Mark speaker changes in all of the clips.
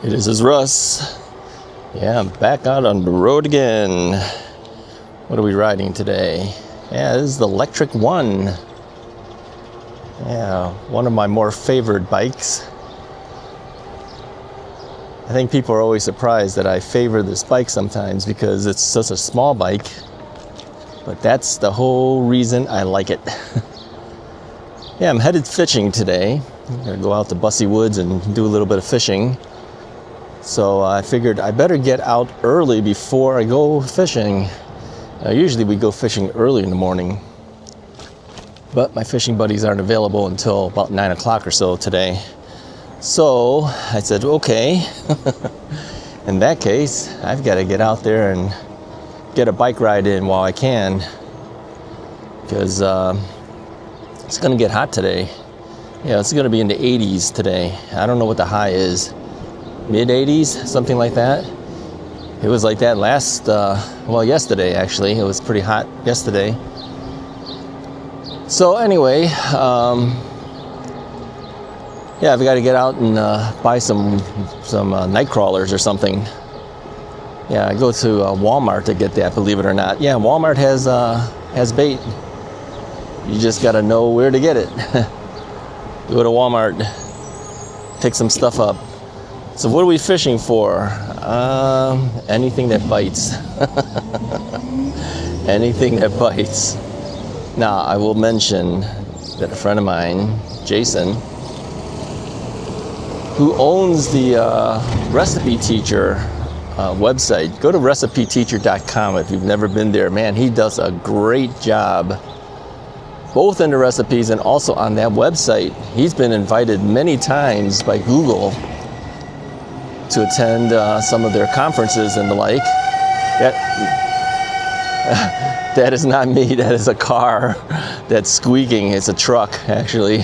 Speaker 1: This is Russ. Yeah, I'm back out on the road again. What are we riding today? Yeah, this is the Lectric one. Yeah, one of my more favored bikes. I think people are always surprised that I favor this bike sometimes because it's such a small bike. But that's the whole reason I like it. Yeah, I'm headed fishing today. I'm gonna go out to Bussy Woods and do a little bit of fishing. So I figured I better get out early before I go fishing. Usually we go fishing early in the morning, but my fishing buddies aren't available until about 9 o'clock or so today. So I said, okay, in that case, I've got to get out there and get a bike ride in while I can, because it's going to get hot today. Yeah, it's going to be in the 80s today. I don't know what the high is. Mid-80s, something like that. It was like that yesterday actually. It was pretty hot yesterday. So anyway, yeah, I've got to get out and buy some night crawlers or something. Yeah, I go to Walmart to get that, believe it or not. Yeah, Walmart has bait. You just got to know where to get it. Go to Walmart, pick some stuff up. So what are we fishing for? Anything that bites. Anything that bites. Now, I will mention that a friend of mine, Jason, who owns the Recipe Teacher website. Go to recipeteacher.com if you've never been there. Man, he does a great job, both in the recipes and also on that website. He's been invited many times by Google to attend some of their conferences and the like. That is not me. That is a car that's squeaking. It's a truck, actually.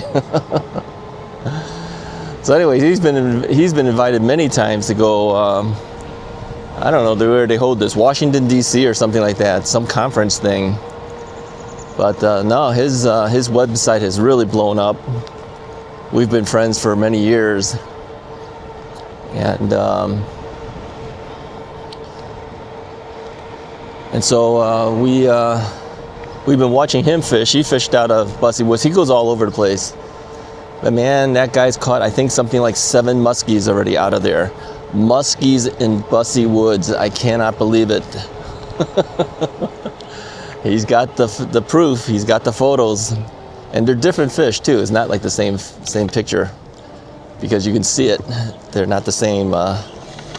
Speaker 1: So anyway, he's been invited many times to go. I don't know where they hold this, Washington D.C. or something like that, some conference thing. But no, his website has really blown up. We've been friends for many years. And so we've been watching him fish. He fished out of Bussy Woods. He goes all over the place. But man, that guy's caught, I think, something like 7 muskies already out of there. Muskies in Bussy Woods. I cannot believe it. He's got the proof. He's got the photos, and they're different fish too. It's not like the same picture, because you can see it. They're not the same.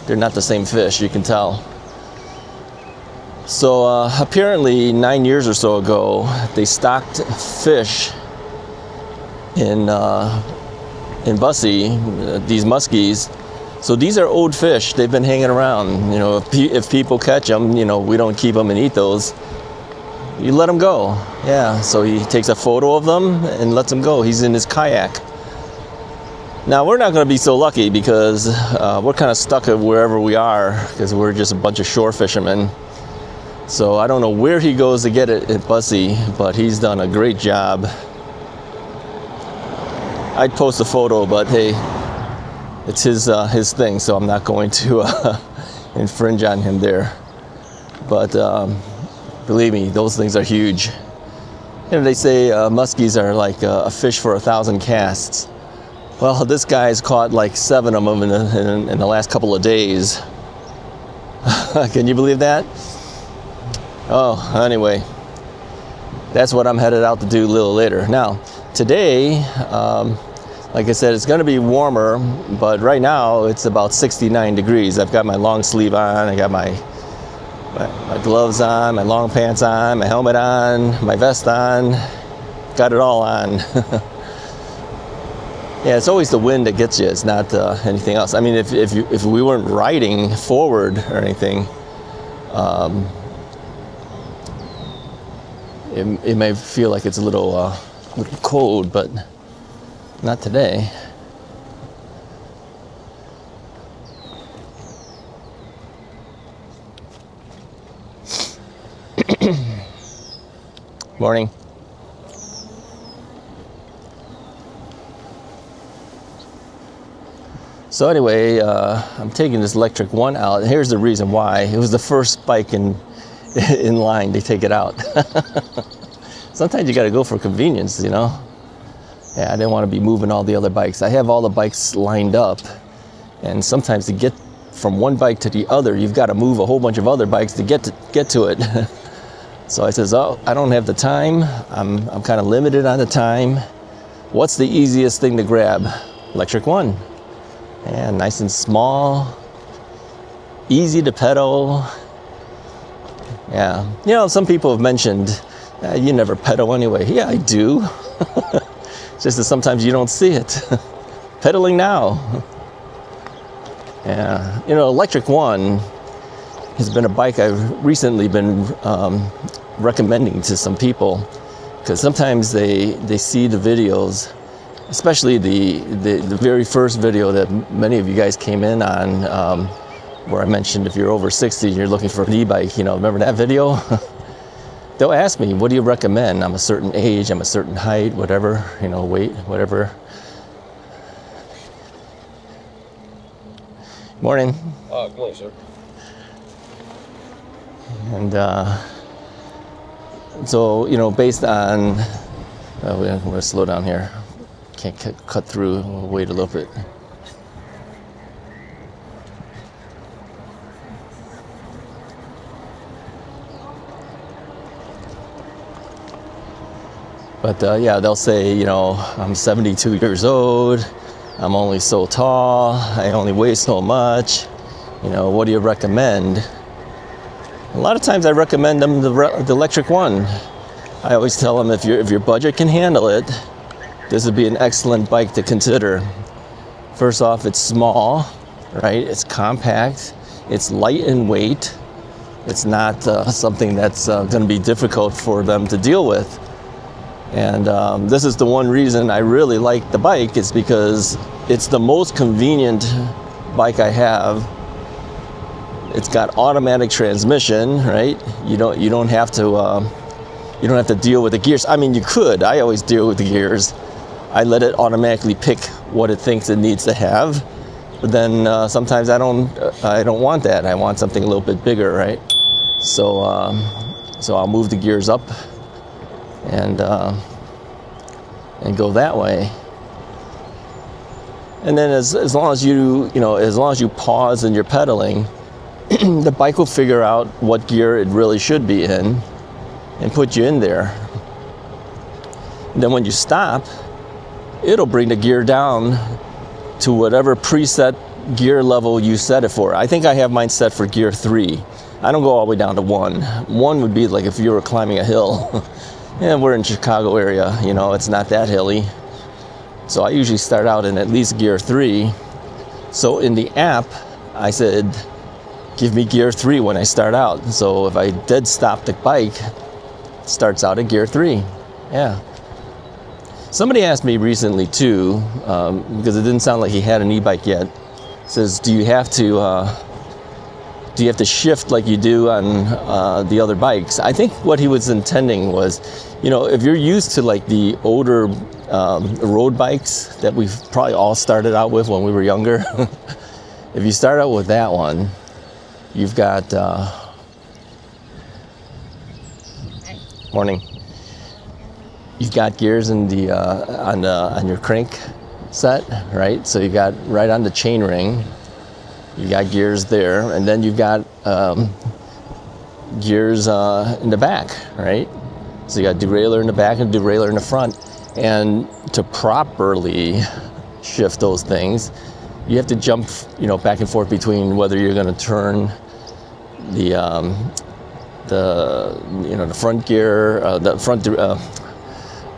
Speaker 1: They're not the same fish. You can tell. So apparently, 9 years or so ago, they stocked fish in Bussy, these muskies. So these are old fish. They've been hanging around. You know, if people catch them, you know, we don't keep them and eat those. You let them go. Yeah. So he takes a photo of them and lets them go. He's in his kayak. Now, we're not going to be so lucky because we're kind of stuck at wherever we are, because we're just a bunch of shore fishermen. So I don't know where he goes to get it at Bussy, but he's done a great job. I'd post a photo, but hey, it's his thing, so I'm not going to infringe on him there. But believe me, those things are huge. You know, they say muskies are like a fish for 1,000 casts. Well, this guy's caught like 7 of them in the last couple of days. Can you believe that? Oh, anyway, that's what I'm headed out to do a little later. Now, today, like I said, it's going to be warmer, but right now it's about 69 degrees. I've got my long sleeve on, I got my gloves on, my long pants on, my helmet on, my vest on, got it all on. Yeah, it's always the wind that gets you. It's not anything else. I mean, if we weren't riding forward or anything, it may feel like it's a little cold, but not today. Morning. So anyway, I'm taking this lectric one out. Here's the reason why. It was the first bike in line to take it out. Sometimes you got to go for convenience, you know. Yeah, I didn't want to be moving all the other bikes. I have all the bikes lined up, and sometimes to get from one bike to the other, you've got to move a whole bunch of other bikes to get to it. So I says, oh, I don't have the time. I'm kind of limited on the time. What's the easiest thing to grab? Lectric one. And nice and small, easy to pedal. Yeah, you know, some people have mentioned, you never pedal anyway. Yeah, I do. Just that sometimes you don't see it. Pedaling now. Yeah, you know, Lectric One has been a bike I've recently been recommending to some people, because sometimes they see the videos, especially the very first video that many of you guys came in on, where I mentioned if you're over 60 and you're looking for an e-bike, you know, remember that video? They'll ask me, what do you recommend? I'm a certain age, I'm a certain height, whatever, you know, weight, whatever. Morning.
Speaker 2: Good morning, sir.
Speaker 1: And so, you know, based on, we're going to slow down here. Can't cut through, we'll wait a little bit. But yeah, they'll say, you know, I'm 72 years old, I'm only so tall, I only weigh so much, you know, what do you recommend? A lot of times I recommend them the Lectric One. I always tell them if your budget can handle it, this would be an excellent bike to consider. First off, it's small, right? It's compact, it's light in weight, it's not something that's going to be difficult for them to deal with. And this is the one reason I really like the bike, is because it's the most convenient bike I have. It's got automatic transmission, right? You don't have to deal with the gears. I mean, you could. I always deal with the gears. I let it automatically pick what it thinks it needs to have. But then sometimes I don't want that. I want something a little bit bigger, right? So I'll move the gears up and go that way. And then as long as you pause and you're pedaling, the bike will figure out what gear it really should be in and put you in there. And then when you stop, it'll bring the gear down to whatever preset gear level you set it for. I think I have mine set for gear 3. I don't go all the way down to 1. 1 would be like if you were climbing a hill. Yeah, we're in Chicago area, you know, it's not that hilly. So I usually start out in at least gear 3. So in the app, I said, give me gear 3 when I start out. So if I dead stop the bike, it starts out at gear 3. Yeah. Somebody asked me recently too, because it didn't sound like he had an e-bike yet. Says, do you have to shift like you do on the other bikes? I think what he was intending was, you know, if you're used to like the older road bikes that we've probably all started out with when we were younger, if you start out with that one, you've got morning. You've got gears in the on your crank set, right? So you got right on the chain ring. You got gears there, and then you've got gears in the back, right? So you got derailleur in the back and derailleur in the front. And to properly shift those things, you have to jump, you know, back and forth between whether you're going to turn the front gear, the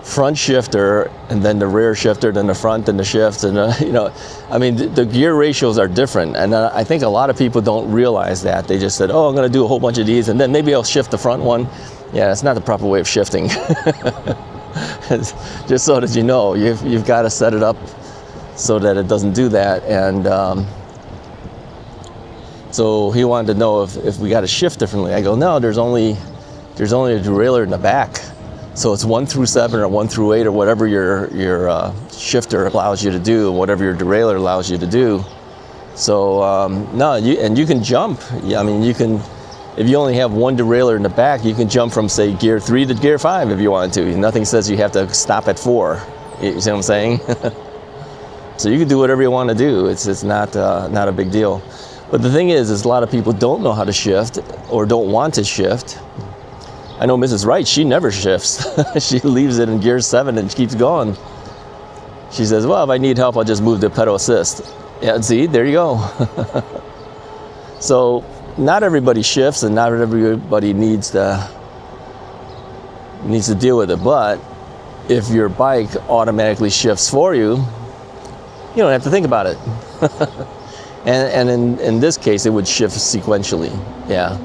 Speaker 1: front shifter, and then the rear shifter, then the front, and the shift, and you know, I mean, the gear ratios are different, and I think a lot of people don't realize that. They just said, oh, I'm going to do a whole bunch of these, and then maybe I'll shift the front one. Yeah, that's not the proper way of shifting. Just so that you know, you've got to set it up so that it doesn't do that. And so he wanted to know if we got to shift differently. I go, no, there's only a derailleur in the back. So it's 1 through 7 or 1 through 8 or whatever your shifter allows you to do, whatever your derailleur allows you to do. So no, you can jump. Yeah, I mean, you can, if you only have one derailleur in the back, you can jump from, say, gear 3 to gear 5 if you want to. Nothing says you have to stop at 4. You see what I'm saying? So you can do whatever you want to do. It's not a big deal. But the thing is a lot of people don't know how to shift or don't want to shift. I know Mrs. Wright, she never shifts. She leaves it in gear 7 and keeps going. She says, well, if I need help, I'll just move to pedal assist. Yeah, see, there you go. So not everybody shifts and not everybody needs to deal with it. But if your bike automatically shifts for you, you don't have to think about it. and in this case, it would shift sequentially. Yeah.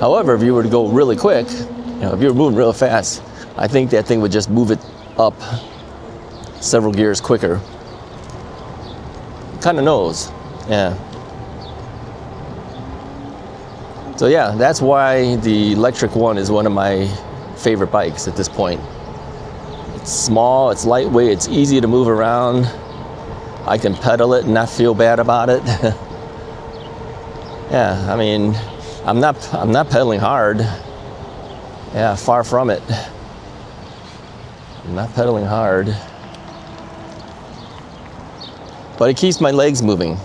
Speaker 1: However, if you were to go really quick, if you were moving real fast, I think that thing would just move it up several gears quicker. Kind of knows. Yeah. So yeah, that's why the Lectric one is one of my favorite bikes at this point. It's small, it's lightweight, it's easy to move around. I can pedal it and not feel bad about it. Yeah, I mean, I'm not pedaling hard. Yeah, far from it. I'm not pedaling hard. But it keeps my legs moving.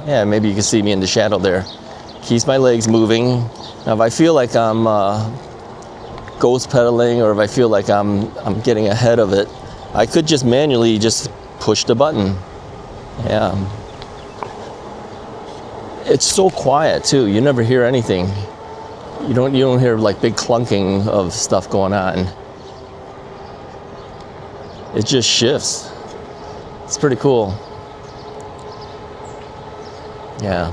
Speaker 1: Yeah, maybe you can see me in the shadow there. Keeps my legs moving. Now, if I feel like I'm ghost pedaling, or if I feel like I'm getting ahead of it, I could just manually just push the button. Yeah. It's so quiet too. You never hear anything. You don't hear like big clunking of stuff going on. It just shifts. It's pretty cool. Yeah.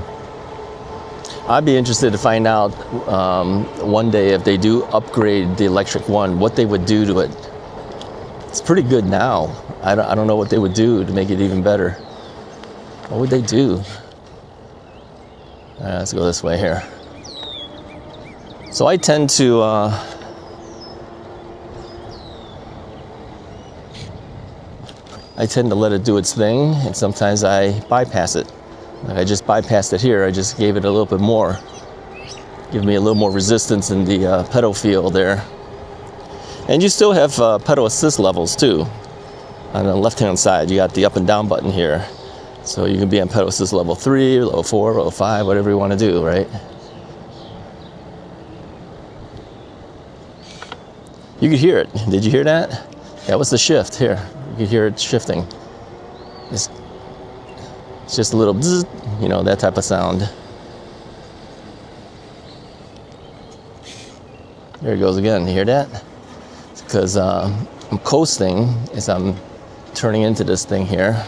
Speaker 1: I'd be interested to find out one day if they do upgrade the Lectric one, what they would do to it. It's pretty good now. I don't know what they would do to make it even better. What would they do? Let's go this way here. So I tend to let it do its thing, and sometimes I bypass it. Like I just bypassed it here. I just gave it a little bit more. Give me a little more resistance in the pedal feel there. And you still have pedal assist levels too. On the left-hand side, you got the up and down button here. So you can be on pedal assist level 3, level 4, level 5, whatever you want to do, right? You could hear it. Did you hear that? That was the shift here. You could hear it shifting. It's just a little bzzz, that type of sound. There it goes again. You hear that? It's because I'm coasting as I'm turning into this thing here.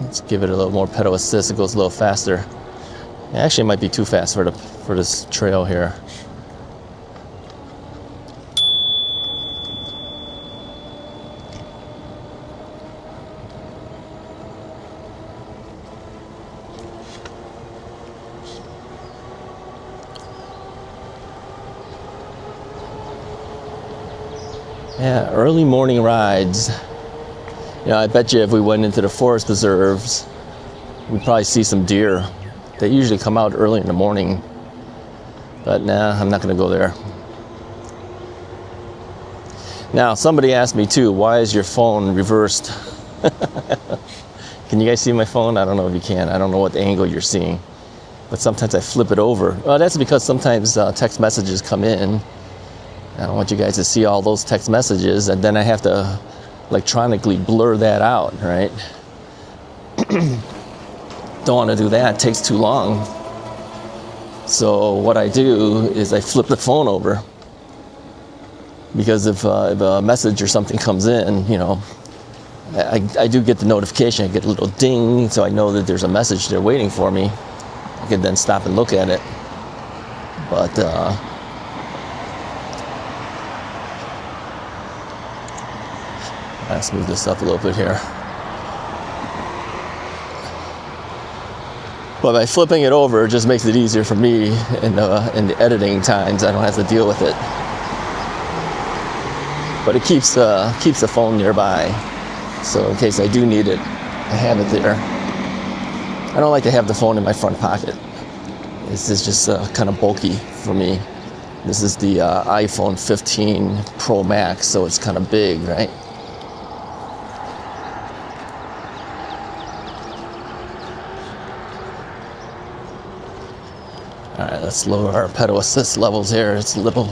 Speaker 1: Let's give it a little more pedal assist. It goes a little faster. Actually, it might be too fast for this trail here. Yeah, early morning rides. I bet you if we went into the forest preserves, we'd probably see some deer. They usually come out early in the morning. But nah, I'm not going to go there. Now, somebody asked me too, why is your phone reversed? Can you guys see my phone? I don't know if you can. I don't know what angle you're seeing. But sometimes I flip it over. Well, that's because sometimes text messages come in. I don't want you guys to see all those text messages, and then I have to electronically blur that out, right? Don't want to do that. It takes too long. So what I do is I flip the phone over, because if a message or something comes in, I do get the notification. I get a little ding, so I know that there's a message there waiting for me. I can then stop and look at it. But let's move this up a little bit here. But by flipping it over, it just makes it easier for me in the editing times. I don't have to deal with it. But it keeps the phone nearby, so in case I do need it, I have it there. I don't like to have the phone in my front pocket. This is just kind of bulky for me. This is the iPhone 15 Pro Max, so it's kind of big, right? All right, let's lower our pedal assist levels here. It's a little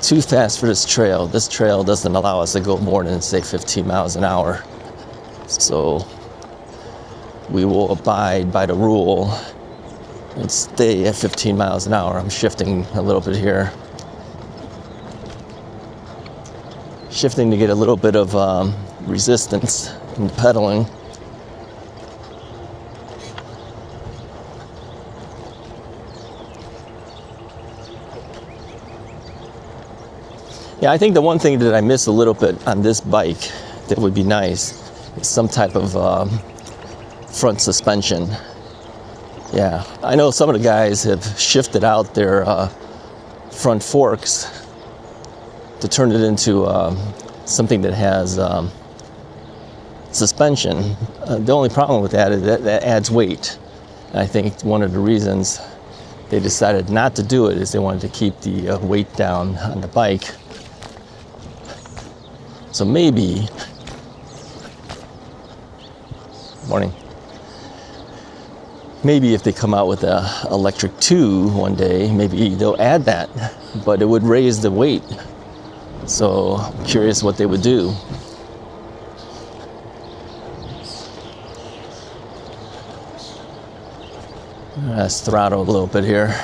Speaker 1: too fast for this trail. This trail doesn't allow us to go more than, say, 15 miles an hour. So we will abide by the rule and stay at 15 miles an hour. I'm shifting a little bit here. Shifting to get a little bit of resistance in pedaling. Yeah, I think the one thing that I miss a little bit on this bike that would be nice is some type of front suspension. Yeah, I know some of the guys have shifted out their front forks to turn it into something that has suspension. The only problem with that is that adds weight. And I think one of the reasons they decided not to do it is they wanted to keep the weight down on the bike. So maybe, morning. Maybe if they come out with a lectric 2 one day, maybe they'll add that, but it would raise the weight. So I'm curious what they would do. Let's throttle a little bit here.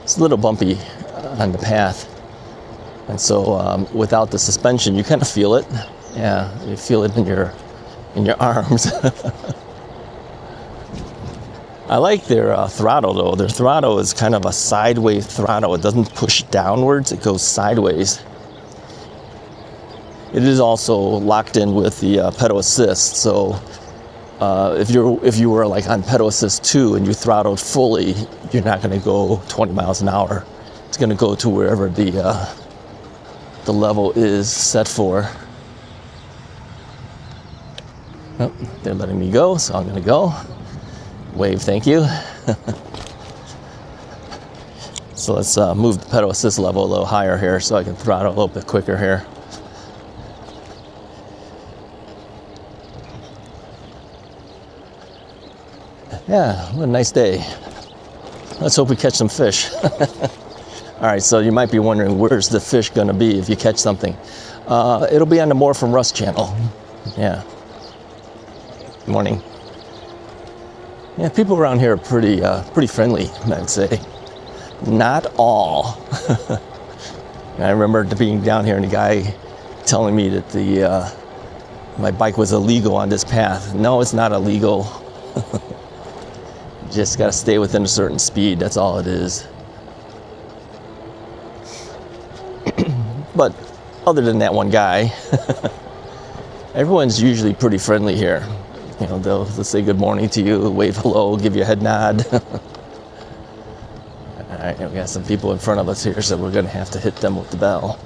Speaker 1: It's a little bumpy on the path. And so without the suspension, you kind of feel it. Yeah, you feel it in your arms. I like their throttle though. Their throttle is kind of a sideways throttle. It doesn't push downwards, it goes sideways. It is also locked in with the pedal assist. So if you were like on pedal assist 2 and you throttled fully, you're not going to go 20 miles an hour. It's going to go to wherever the level is set for. Oh, they're letting me go, so I'm going to go. Wave, thank you. So let's move the pedal assist level a little higher here so I can throttle a little bit quicker here. Yeah, what a nice day. Let's hope we catch some fish. All right, so you might be wondering, where's the fish gonna be if you catch something? It'll be on the More From Russ channel. Yeah. Good morning. Yeah, people around here are pretty friendly, I'd say. Not all. I remember being down here and the guy telling me that my bike was illegal on this path. No, it's not illegal. You just gotta stay within a certain speed, that's all it is. But other than that one guy, everyone's usually pretty friendly here. You know, they'll say good morning to you, wave hello, give you a head nod. All right, we got some people in front of us here, so we're gonna have to hit them with the bell.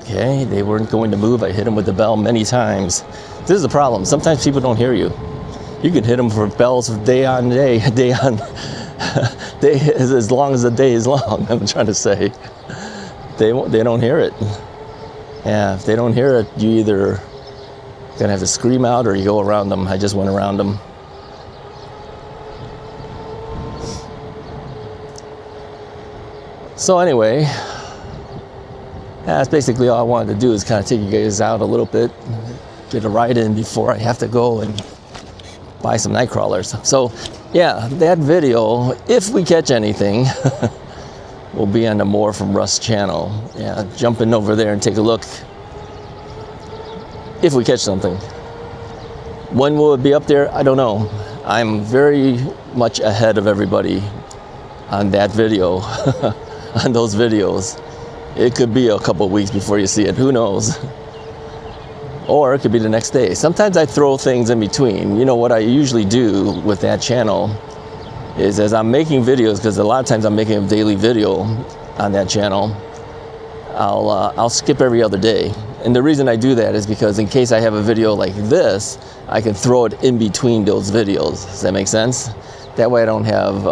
Speaker 1: Okay, they weren't going to move. I hit them with the bell many times. This is the problem. Sometimes people don't hear you. You can hit them for bells day on day, day on day, as long as the day is long. I'm trying to say, they don't hear it. Yeah, if they don't hear it, you either gonna have to scream out or you go around them. I just went around them. So anyway. That's basically all I wanted to do, is kind of take you guys out a little bit, get a ride in before I have to go and buy some night crawlers. So yeah, that video, if we catch anything, will be on the More From Russ channel. Yeah, jump in over there and take a look if we catch something. When will it be up there? I don't know. I'm very much ahead of everybody on that video, on those videos. It could be a couple weeks before you see it. Who knows? or it could be the next day. Sometimes I throw things in between. You know, what I usually do with that channel is, as I'm making videos, because a lot of times I'm making a daily video on that channel, I'll skip every other day. And the reason I do that is because in case I have a video like this, I can throw it in between those videos. Does that make sense? That way I don't have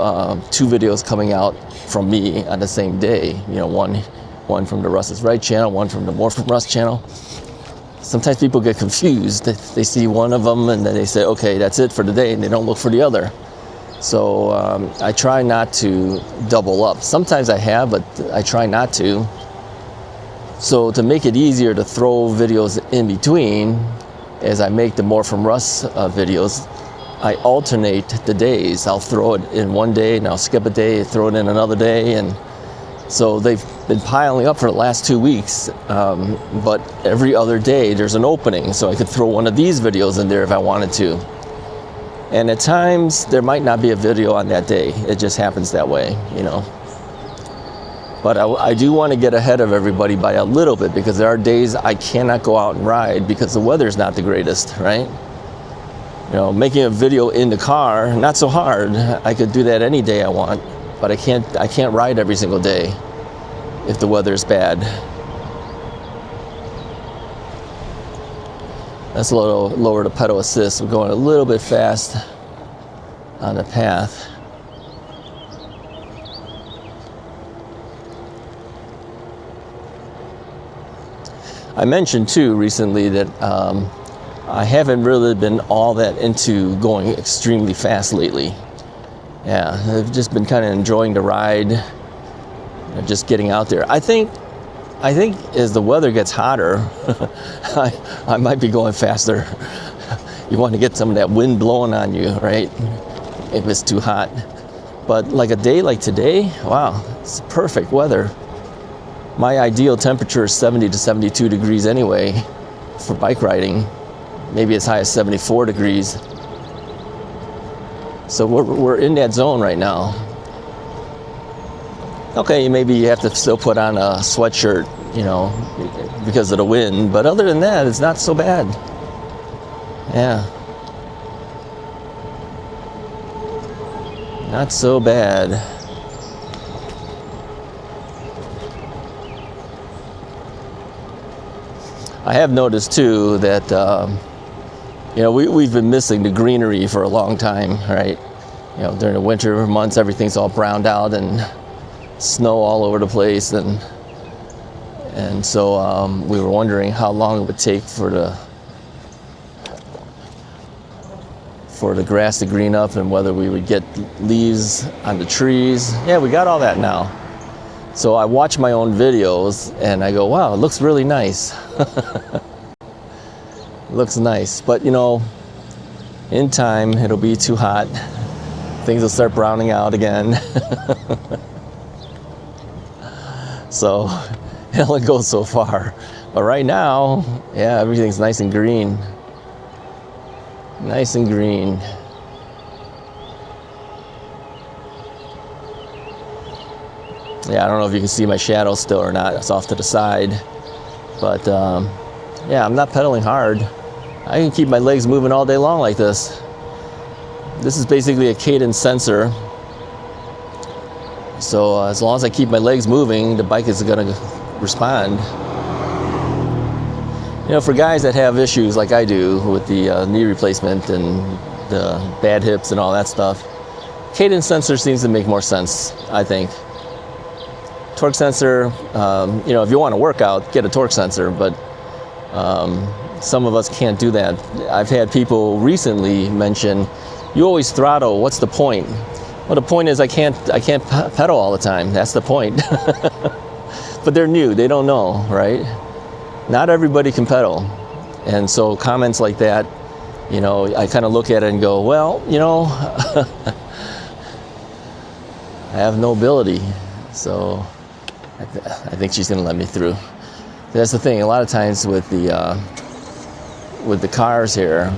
Speaker 1: 2 videos coming out from me on the same day. You know, one from the Russ is Right channel, one from the More From Russ channel. Sometimes people get confused. They see one of them and then they say, okay, that's it for the day, and they don't look for the other. So I try not to double up. Sometimes I have, but I try not to. So to make it easier to throw videos in between, as I make the More From Russ videos, I alternate the days. I'll throw it in one day and I'll skip a day, throw it in another day. And so they've been piling up for the last 2 weeks. But every other day there's an opening. So I could throw one of these videos in there if I wanted to. And at times there might not be a video on that day. It just happens that way, you know. But I do want to get ahead of everybody by a little bit, because there are days I cannot go out and ride because the weather's not the greatest, right? You know, making a video in the car, not so hard. I could do that any day I want, but I can't ride every single day if the weather's bad. Let's lower the pedal assist. We're going a little bit fast on the path. I mentioned too recently that I haven't really been all that into going extremely fast lately. Yeah, I've just been kind of enjoying the ride, just getting out there. I think as the weather gets hotter, I might be going faster. You want to get some of that wind blowing on you, right? If it's too hot. But like a day like today, wow, it's perfect weather. My ideal temperature is 70 to 72 degrees anyway for bike riding, maybe as high as 74 degrees. So we're in that zone right now. Okay, maybe you have to still put on a sweatshirt, you know, because of the wind, but other than that, it's not so bad. Yeah. Not so bad. I have noticed too that, you know, we've been missing the greenery for a long time, right? You know, during the winter months, everything's all browned out and snow all over the place, and so we were wondering how long it would take for the grass to green up and whether we would get leaves on the trees. Yeah, we got all that now. So I watch my own videos and I go, wow, it looks really nice. It looks nice, but you know, in time it'll be too hot. Things will start browning out again. So it only goes so far. But right now, yeah, everything's nice and green. Nice and green. Yeah, I don't know if you can see my shadow still or not. It's off to the side. But yeah, I'm not pedaling hard. I can keep my legs moving all day long like this. This is basically a cadence sensor. So as long as I keep my legs moving, the bike is gonna respond. You know, for guys that have issues like I do with the knee replacement and the bad hips and all that stuff, cadence sensor seems to make more sense, I think. Torque sensor, you know, if you want to work out, get a torque sensor, but some of us can't do that. I've had people recently mention, you always throttle, what's the point? Well, the point is I can't pedal all the time. That's the point. But they're new, they don't know, right? Not everybody can pedal. And so comments like that, you know, I kind of look at it and go, well, you know, I have no ability. So I think she's gonna let me through. That's the thing, a lot of times with the cars here,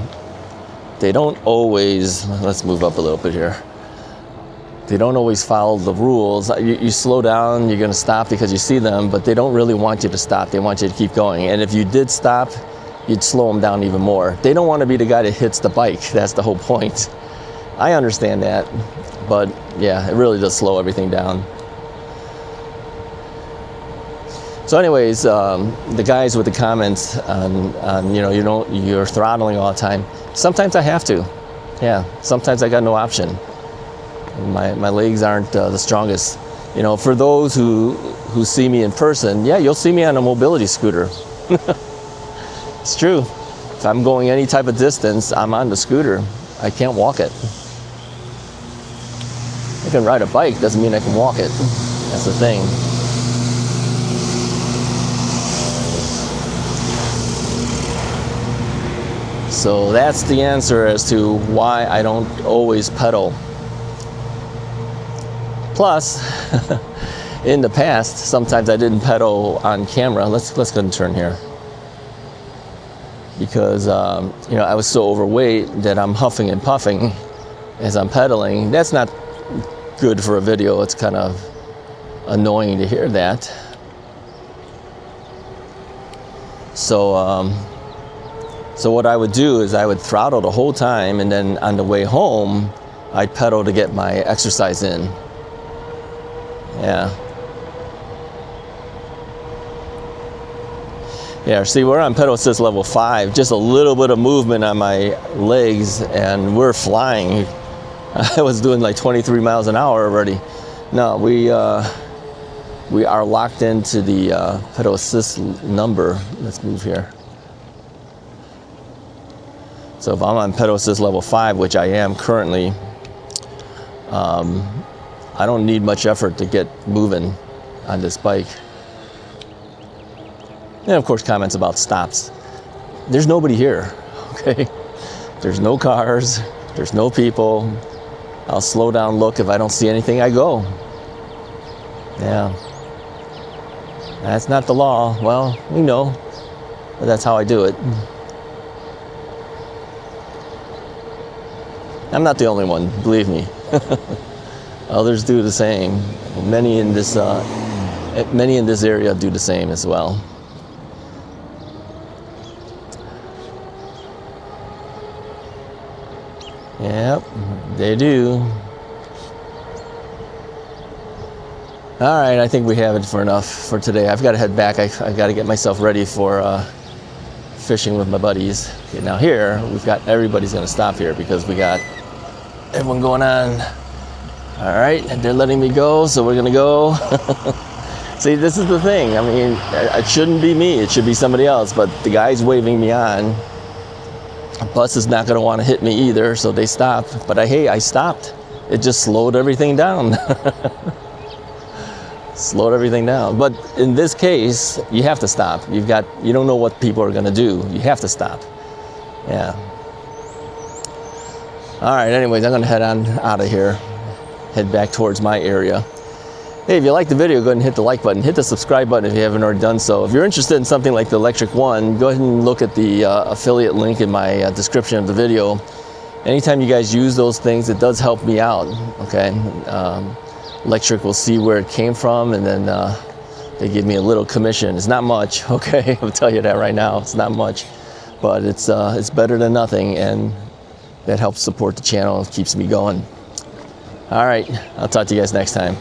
Speaker 1: they don't always, let's move up a little bit here. They don't always follow the rules. You slow down, you're gonna stop because you see them, but they don't really want you to stop. They want you to keep going. And if you did stop you'd slow them down even more. They don't want to be the guy that hits the bike. That's the whole point. I understand that, but yeah, it really does slow everything down. So anyways, the guys with the comments on you're throttling all the time. Sometimes I have to. Yeah, sometimes I got no option. My legs aren't the strongest. You know, for those who see me in person, yeah, you'll see me on a mobility scooter. It's true. If I'm going any type of distance, I'm on the scooter. I can't walk it. I can ride a bike, doesn't mean I can walk it. That's the thing. So that's the answer as to why I don't always pedal. Plus, in the past, sometimes I didn't pedal on camera. Let's go and turn here. Because I was so overweight that I'm huffing and puffing as I'm pedaling. That's not good for a video. It's kind of annoying to hear that. So what I would do is I would throttle the whole time, and then on the way home, I'd pedal to get my exercise in. Yeah. Yeah, see, we're on pedal assist level 5, just a little bit of movement on my legs and we're flying. I was doing like 23 miles an hour already. No, we are locked into the pedal assist number. Let's move here. So if I'm on pedal assist level 5, which I am currently, I don't need much effort to get moving on this bike. And of course, comments about stops. There's nobody here, okay? There's no cars, there's no people. I'll slow down, look. If I don't see anything, I go. Yeah. That's not the law. Well, we know, but that's how I do it. I'm not the only one, believe me. Others do the same. Many in this area do the same as well. Yep, they do. All right, I think we have it for enough for today. I've got to head back. I've got to get myself ready for fishing with my buddies. Okay, now here, everybody's going to stop here because we got everyone going on. All right, and they're letting me go, so we're going to go. See, this is the thing. I mean, it shouldn't be me. It should be somebody else, but the guy's waving me on. A bus is not going to want to hit me either, so they stopped. But I stopped. It just slowed everything down. Slowed everything down. But in this case, you have to stop. You don't know what people are going to do. You have to stop. Yeah. All right, anyways, I'm going to head on out of here. Head back towards my area. Hey, if you like the video, go ahead and hit the like button. Hit the subscribe button if you haven't already done so. If you're interested in something like the Lectric 1, go ahead and look at the affiliate link in my description of the video. Anytime you guys use those things, it does help me out, okay? Lectric will see where it came from, and then they give me a little commission. It's not much, okay? I'll tell you that right now. It's not much, but it's better than nothing, and that helps support the channel. It keeps me going. All right, I'll talk to you guys next time.